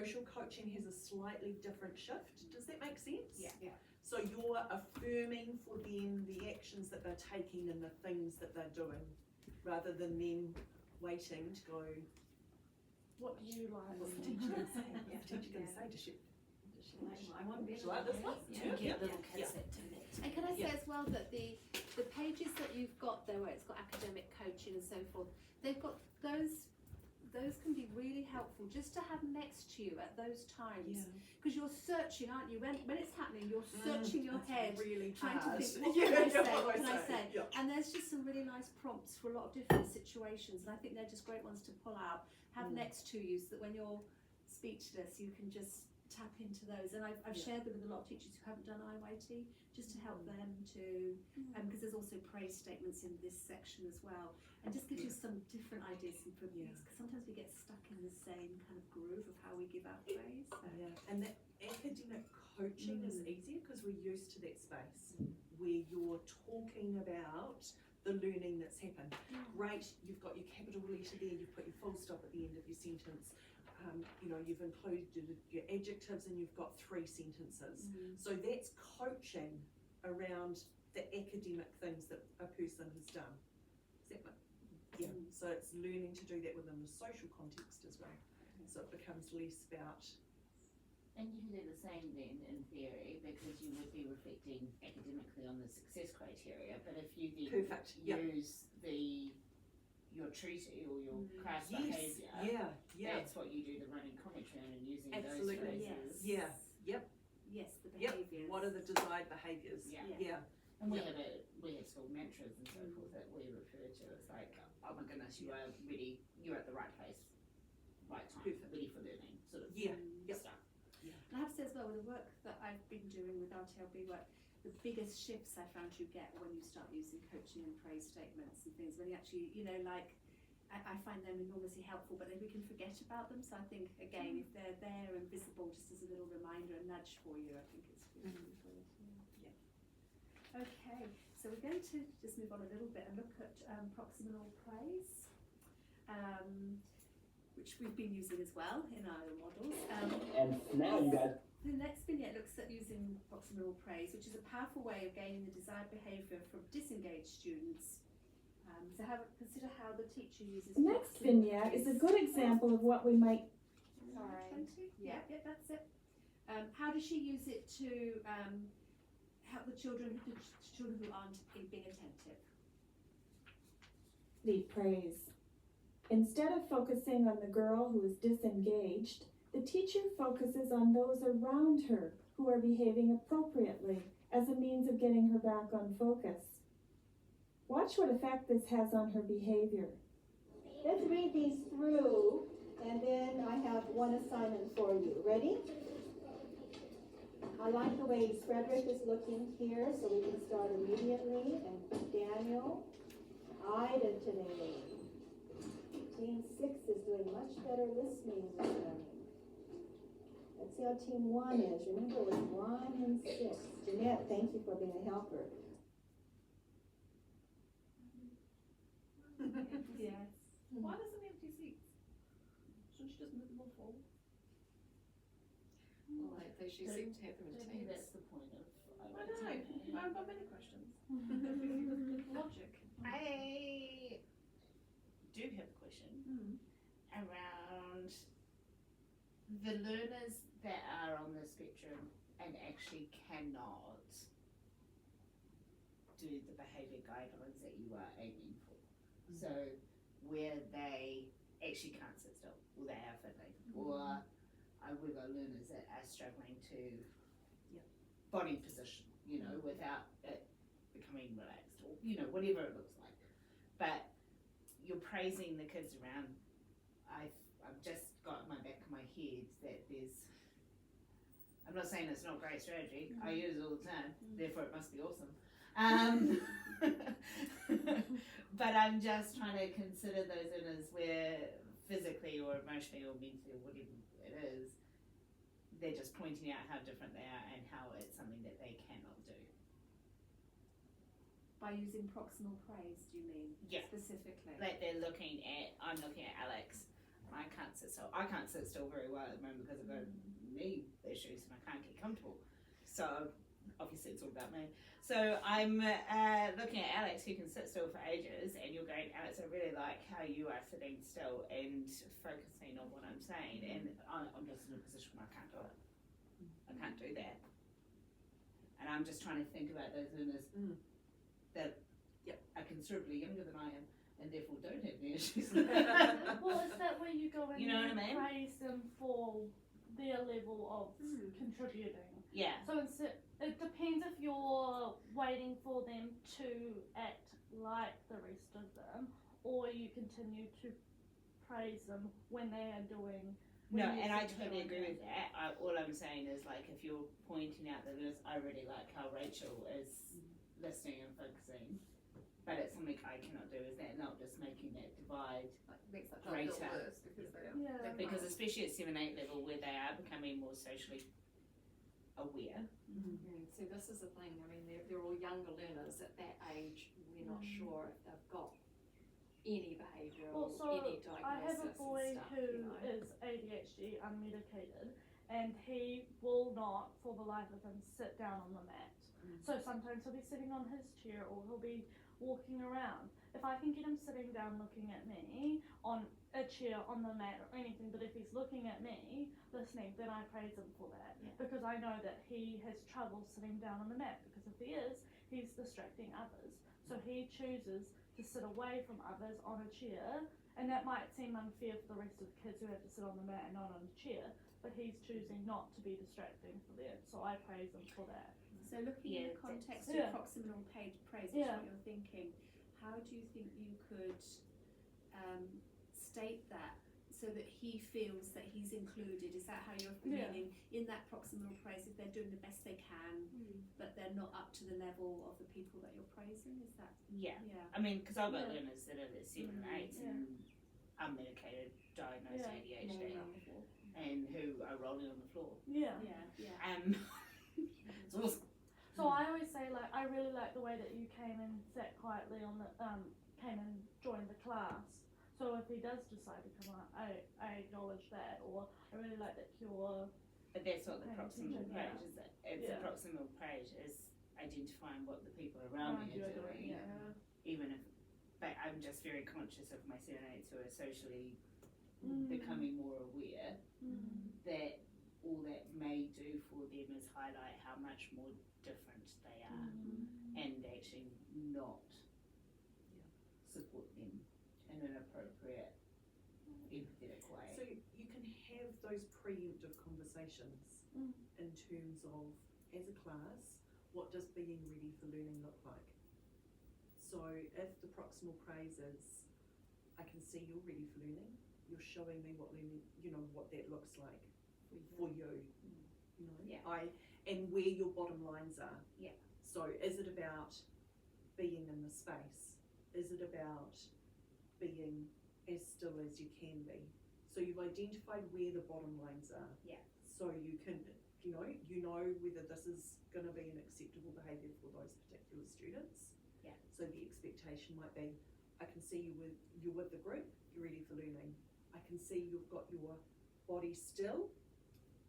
social coaching has a slightly different shift. Does that make sense? Yeah. So you're affirming for them the actions that they're taking and the things that they're doing, rather than them waiting to go, What do you like? what's the teacher going to say? What's the teacher going to say? Does she I want to be like this one? To get little kids that do that. And can I say as well that the pages that you've got there where it's got academic coaching and so forth, they've got those can be really helpful just to have next to you at those times, because you're searching, aren't you, when it's happening, you're searching your head, really trying hard. to think, what can I say, what can I say? Yeah. And there's just some really nice prompts for a lot of different situations, and I think they're just great ones to pull out, have next to you, so that when you're speechless you can just tap into those. And I've shared them with a lot of teachers who haven't done IYT, just to help them to, because there's also praise statements in this section as well, and just gives you some different ideas and because sometimes we get stuck in the same kind of groove of how we give out praise. So. Yeah, and that academic coaching is easier because we're used to that space where you're talking about the learning that's happened. Great, you've got your capital letter there, you've put your full stop at the end of your sentence. You've included your adjectives and you've got 3 sentences. So that's coaching around the academic things that a person has done. Is that yeah, so it's learning to do that within the social context as well. So it becomes less about. And you can do the same then in theory, because you would be reflecting academically on the success criteria, but if you then use your treaty or your class behaviour, that's what you do the running commentary on, and using those phrases. Yes, the behaviours. What are the desired behaviours? And we have school mantras and so forth that we refer to as like, oh my goodness, you are ready, you're at the right place, right time, ready for learning, sort of stuff. And I have to say as well, with the work that I've been doing with RTLB work, the biggest shifts I found you get when you start using coaching and praise statements and things, when you actually, I find them enormously helpful, but then we can forget about them. So I think, again, if they're there and visible just as a little reminder and nudge for you, I think it's really useful. Okay, so we're going to just move on a little bit and look at proximal praise, which we've been using as well in our models. And now you got. The next vignette looks at using proximal praise, which is a powerful way of gaining the desired behaviour from disengaged students. So consider how the teacher uses. The next vignette is a good example of what we might. Sorry. Yeah, that's it. How does she use it to help the children who aren't being attentive? Leave praise. Instead of focusing on the girl who is disengaged, the teacher focuses on those around her who are behaving appropriately as a means of getting her back on focus. Watch what effect this has on her behavior. Let's read these through, and then I have one assignment for you. Ready? I like the way Frederick is looking here, so we can start immediately. And Daniel, identity. Team 6 is doing much better listening this morning. Let's see how Team 1 is. Remember, it was 1 and 6. Jeanette, thank you for being a helper. Yes. Why does it empty seats? Shouldn't she just move them all forward? Well, they seem to have them in teams. That's the point of I know. I've got many questions. Logic. I do have a question around the learners that are on the spectrum and actually cannot do the behaviour guidelines that you are aiming for. So where they actually can't sit still, or they are fiddling, or we've got learners that are struggling to body position, without it becoming relaxed, or whatever it looks like. But you're praising the kids around. I've just got in my back of my head that I'm not saying it's not great strategy, I use it all the time, therefore it must be awesome. But I'm just trying to consider those learners where physically or emotionally or mentally or whatever it is, they're just pointing out how different they are and how it's something that they cannot do. By using proximal praise, do you mean? Yeah. Specifically? Like I'm looking at Alex, I can't sit still. I can't sit still very well at the moment because I've got knee issues and I can't get comfortable. So obviously it's all about me. So I'm looking at Alex, who can sit still for ages, and you're going, Alex, I really like how you are sitting still and focusing on what I'm saying, and I'm just in a position where I can't do it. I can't do that. And I'm just trying to think about those learners that are considerably younger than I am, and therefore don't have the issues. Well, is that where you go in You know what and I mean? praise them for their level of contributing? Yeah. So it depends if you're waiting for them to act like the rest of them, or you continue to praise them when they are doing. No, when and you're I sitting totally doing agree with that. All I'm saying is, like, if you're pointing out the list, I really like how Rachel is listening and focusing, but it's something I cannot do. Is that not just making that divide? Like, makes that job a little Greater. worse because they are. Yeah. they Because can't. especially at 7-8 level, where they are becoming more socially aware. So this is the thing, I mean, they're all younger learners at that age, we're not sure if they've got any behavioural, Well, so any I have diagnosis a boy and stuff, who you know. is ADHD unmedicated, and he will not, for the life of him, sit down on the mat. So sometimes he'll be sitting on his chair, or he'll be walking around. If I can get him sitting down looking at me on a chair, on the mat, or anything, but if he's looking at me, listening, then I praise him for that. Because I know that he has trouble sitting down on the mat, because if he is, he's distracting others. So he chooses to sit away from others on a chair, and that might seem unfair for the rest of the kids who have to sit on the mat and not on a chair, but he's choosing not to be distracting for them, so I praise him for that. So looking in the context Yeah. of proximal praise, which is Yeah. what you're thinking, how do you think you could state that so that he feels that he's included? Is that how you're meaning in that proximal praise, if they're doing the best they can, but they're not up to the level of the people that you're praising? Is that, Yeah. yeah. I mean, because I've got Yeah. learners that are at 7 and 8 and unmedicated, diagnosed ADHD, and who are rolling on the floor. Yeah. It's awesome. So I always say, like, I really like the way that you came and sat quietly on the, came and joined the class. So if he does decide to come out, I acknowledge that, or I really like that you're. But that's what the Paying proximal attention, praise is. It's Yeah. a proximal praise is identifying what the people around me are doing, even if. But I'm just very conscious of my 7-8s who are socially becoming more aware that all that may do for them is highlight how much more different they are, and actually not support them in an appropriate, empathetic way. So you can have those preemptive conversations in terms of, as a class, what does being ready for learning look like? So if the proximal praise is, I can see you're ready for learning, you're showing me what learning, you know, what that looks like for you, you know, and where your bottom lines are. Yeah. So is it about being in the space? Is it about being as still as you can be? So you've identified where the bottom lines are. Yeah. So you can, you know whether this is going to be an acceptable behaviour for those particular students. Yeah. So the expectation might be, I can see you're with the group, you're ready for learning. I can see you've got your body still,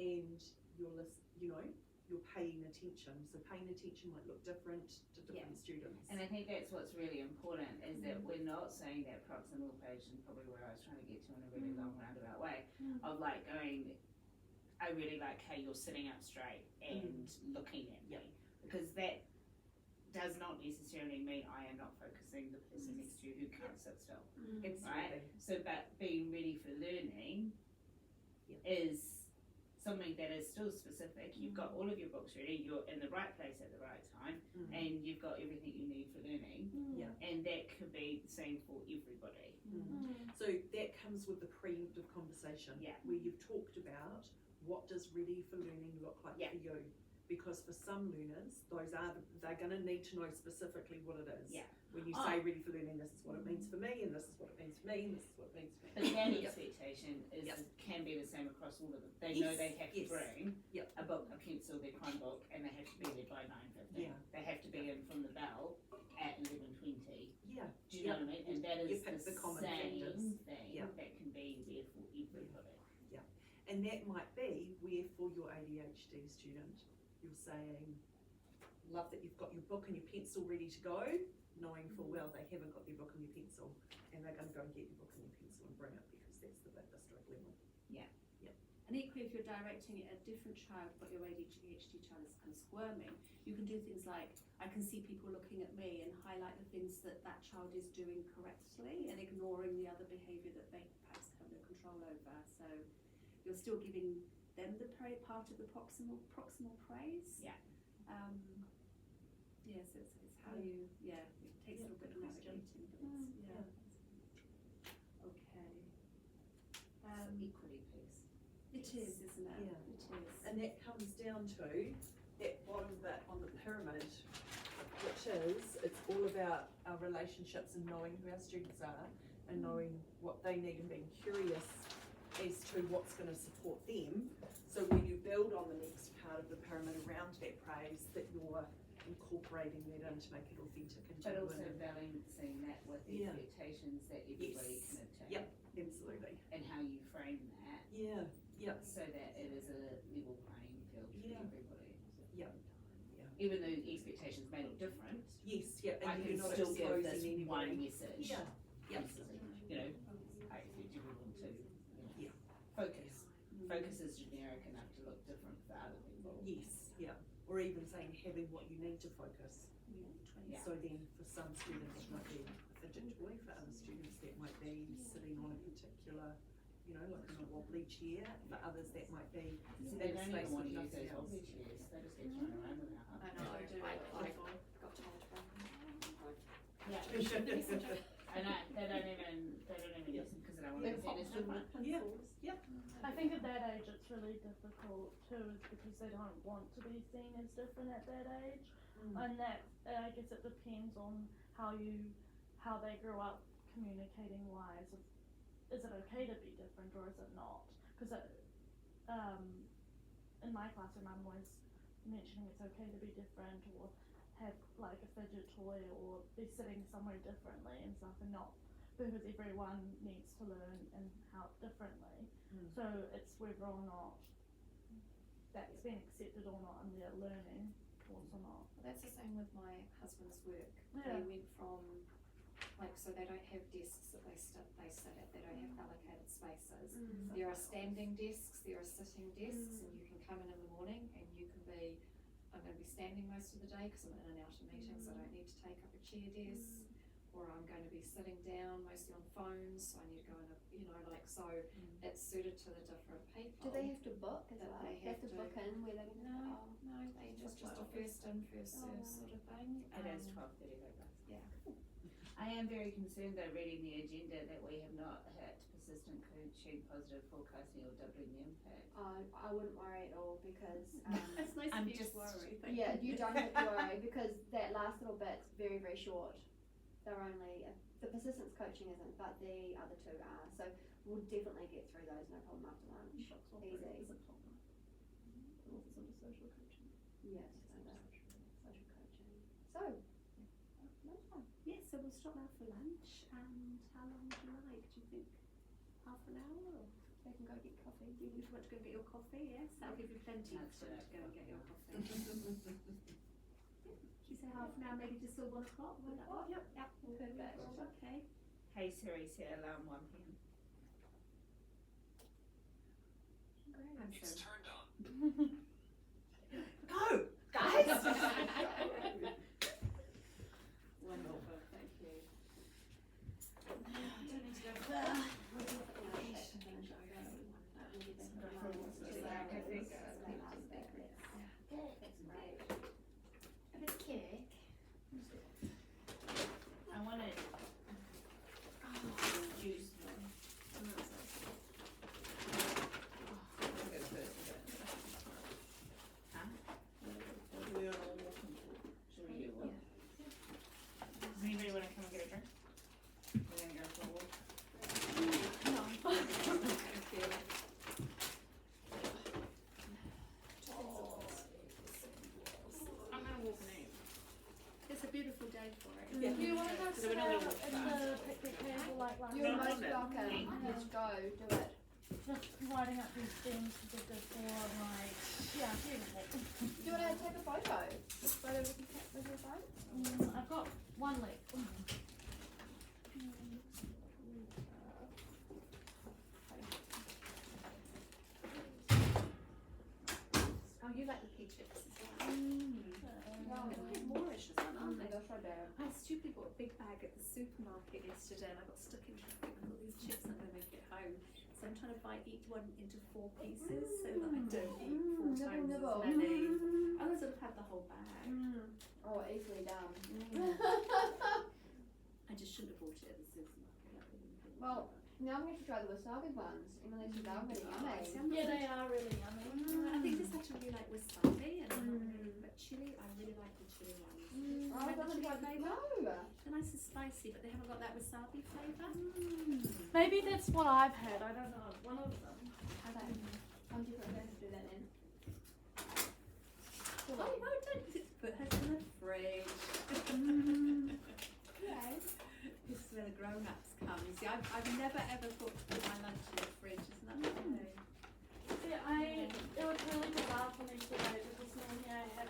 and you're paying attention. So paying attention might look different to different students. And I think that's what's really important is that we're not saying that proximal praise, and probably where I was trying to get to in a really long roundabout way, of like going, I really like how you're sitting up straight and looking at me, because that does not necessarily mean I am not focusing the person next to you who can't sit still. Right? So, but being ready for learning is something that is still specific. You've got all of your books ready, you're in the right place at the right time, and you've got everything you need for learning. And that could be the same for everybody. So that comes with the preemptive conversation, where you've talked about what does ready for learning look like for you. because for some learners, they're gonna need to know specifically what it is. Yeah. When you say ready for learning, this is what it means for me, and this is what it means for me, and this is what it means for But me. that Yep. expectation is Yep. can be the same across all of them. They know Yes, they have to yes. bring Yep. a book, a pencil, their Chromebook, and they have to be there by 9:15. Yeah. They have to be in from the bell at 11:20. Yeah. Do you know what I mean? And that You is pick the the common same factors. thing Yeah. that can be there for everybody. And that might be where for your ADHD student, you're saying, love that you've got your book and your pencil ready to go, knowing full well they haven't got their book and their pencil, and they're going to go and get your book and your pencil and bring it because that's the bit, the stroke level. And equally, if you're directing it at a different child, but your ADHD child is kind of squirming, you can do things like, I can see people looking at me and highlight the things that that child is doing correctly and ignoring the other behaviour that they perhaps have no control over. So you're still giving them the part of the proximal praise. Yeah. Yes, it's how you, it takes a little bit of navigating, but it's, Okay. So equally please. It is, isn't it? Yeah. It is. And that comes down to that bottom bit on the pyramid, which is, it's all about our relationships and knowing who our students are and knowing what they need and being curious as to what's going to support them. So when you build on the next part of the pyramid around that praise, that you're incorporating that in to make it authentic and But also genuine. balancing that with the Yeah. expectations that everybody Yes. can obtain. Yep, absolutely. And how you frame that Yeah, yep, so that it is a level playing field for Yeah. everybody. Yep. Even though expectations may look different, yes, yeah, I and can you're not still give this exposing one anybody. message. Yeah, yep. You know, I expect everyone to Yeah. focus. Focus is generic enough to look different for other people. Yes, yeah, or even saying having what you need to focus. Yeah. So then for some students it might be a fidget toy, for other students that might be sitting on a particular, like in a wobbly chair, for others that might be So in they a don't space even want with to use nothing those else. wobbly chairs, they just get thrown around in our I hub. know, I do. I got told to Yeah. And they don't even use them because they don't want to be seen as different. Yeah. I think at that age it's really difficult too, is because they don't want to be seen as different at that age, and that I guess it depends on how they grew up communicating wise. Is it okay to be different or is it not? Because in my classroom I'm always mentioning it's okay to be different or have like a fidget toy or be sitting somewhere differently and stuff, and not because everyone needs to learn and how differently. So it's whether or not that's been accepted or not in their learning course or not. Well, that's the same with my husband's work. Yeah. They went from, so they don't have desks that they sit at, they don't have allocated spaces. There are standing desks, there are sitting desks, and you can come in the morning and you can be, I'm going to be standing most of the day because I'm in and out of meetings, I don't need to take up a chair desk, or I'm going to be sitting down mostly on phones, so I need to go in so it's suited to the different people. Do they have to book as That well? they They have to book in where they're gonna No, they just a first in, first served sort of thing. It is 12:30 like that. Yeah. I am very concerned though, reading the agenda, that we have not hit persistent coaching, positive forecasting or doubling the impact. I wouldn't worry at all because It's nice I'm of you to just- worry. yeah, you don't have to worry because that last little bit's very, very short. They're only, the persistence coaching isn't, but the other two are. So we'll definitely get through those, no problem after lunch. Easy. Also sort of social coaching. Yes, and social coaching. So, nice one. Yeah, so we'll stop now for lunch, and how long would you like? Do you think half an hour, or They can go get coffee. do you want to go get your coffee? Yes, that'll give you plenty of time to go and get your coffee. Should we say half an hour, maybe just till 1 o'clock? Would that work? Yep. Perfect. Okay. Hey Siri, set alarm 1 p.m. It's turned on. Go, guys! wonderful, thank you. A bit of cake. I want to juice them. just writing up these things because they're for like, yeah, beautiful. Do you want to take a photo? Just photo with your phone? I've got one left. Oh, you like the pea chips as well. Wow. They're moorish as well, aren't they? They're so bad. I stupidly bought a big bag at the supermarket yesterday and I got stuck in traffic with all these chips and I'm going to make it home. So I'm trying to bite each one into 4 pieces so that I don't eat 4 times nibble. as many. Otherwise I'd have had the whole bag. Oh, easily done. I just shouldn't have bought it at the supermarket. That would have been Well, now I'm going to try the wasabi ones. Even though these are really yummy. Yeah, they are really yummy. I think this actually really like wasabi and not really, but chili, I really like the chili ones. Oh, Like the doesn't chili like flavour? no. They're nice and spicy, but they haven't got that wasabi flavour. Maybe that's what I've had. I don't know. One of them. Okay. I'm different going to do that then. Oh, no, don't put her in the fridge. Okay. This is where the grown-ups come. You see, I've never ever put my lunch in the fridge, isn't that okay? See, it was really bizarre for me today because normally I have